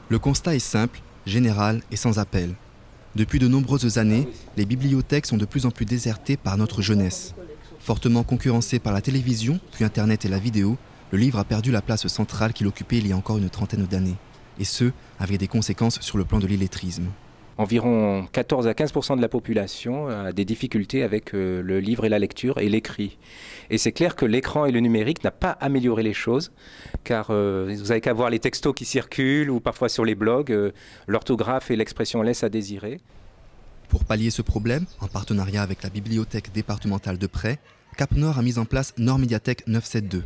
Le constat est simple, général et sans appel. Depuis de nombreuses années, les bibliothèques sont de plus en plus désertées par notre jeunesse. Fortement concurrencé par la télévision, puis Internet et la vidéo, le livre a perdu la place centrale qu'il occupait il y a encore une trentaine d'années. Et ce, avec des conséquences sur le plan de l'illettrisme. Environ 14 à 15% de la population a des difficultés avec le livre et la lecture et l'écrit. Et c'est clair que l'écran et le numérique n'ont pas amélioré les choses, car vous n'avez qu'à voir les textos qui circulent ou parfois sur les blogs, l'orthographe et l'expression laissent à désirer. Pour pallier ce problème, en partenariat avec la bibliothèque départementale de Presles, Cap Nord a mis en place Nord Médiathèque 972.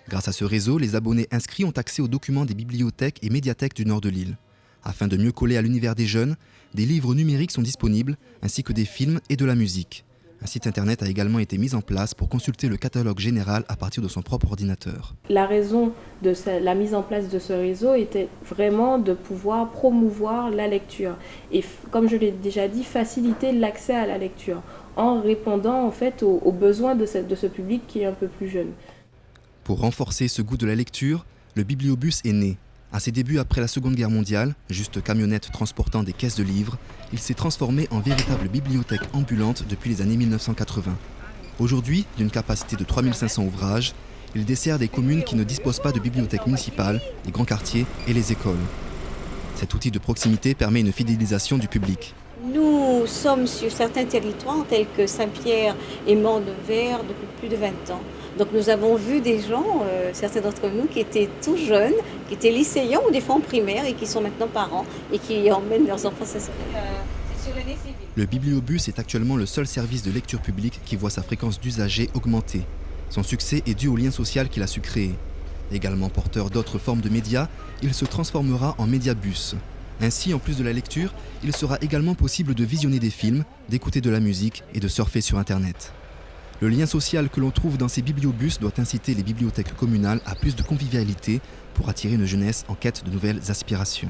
Grâce à ce réseau, les abonnés inscrits ont accès aux documents des bibliothèques et médiathèques du nord de l'île. Afin de mieux coller à l'univers des jeunes, des livres numériques sont disponibles, ainsi que des films et de la musique. Un site internet a également été mis en place pour consulter le catalogue général à partir de son propre ordinateur. La raison de la mise en place de ce réseau était vraiment de pouvoir promouvoir la lecture et, comme je l'ai déjà dit, faciliter l'accès à la lecture en répondant en fait aux besoins de ce public qui est un peu plus jeune. Pour renforcer ce goût de la lecture, le bibliobus est né. À ses débuts après la Seconde Guerre mondiale, juste camionnette transportant des caisses de livres, il s'est transformé en véritable bibliothèque ambulante depuis les années 1980. Aujourd'hui, d'une capacité de 3500 ouvrages, il dessert des communes qui ne disposent pas de bibliothèque municipale, les grands quartiers et les écoles. Cet outil de proximité permet une fidélisation du public. Nous sommes sur certains territoires tels que Saint-Pierre et Mont-de-Vert depuis plus de 20 ans. Donc nous avons vu des gens, certains d'entre nous, qui étaient tout jeunes, qui étaient lycéens ou des fois en primaire et qui sont maintenant parents et qui emmènent leurs enfants s'inscrire. C'est sur l'année civile. Le bibliobus est actuellement le seul service de lecture publique qui voit sa fréquence d'usagers augmenter. Son succès est dû au lien social qu'il a su créer. Également porteur d'autres formes de médias, il se transformera en médiabus. Ainsi, en plus de la lecture, il sera également possible de visionner des films, d'écouter de la musique et de surfer sur Internet. Le lien social que l'on trouve dans ces bibliobus doit inciter les bibliothèques communales à plus de convivialité pour attirer une jeunesse en quête de nouvelles aspirations.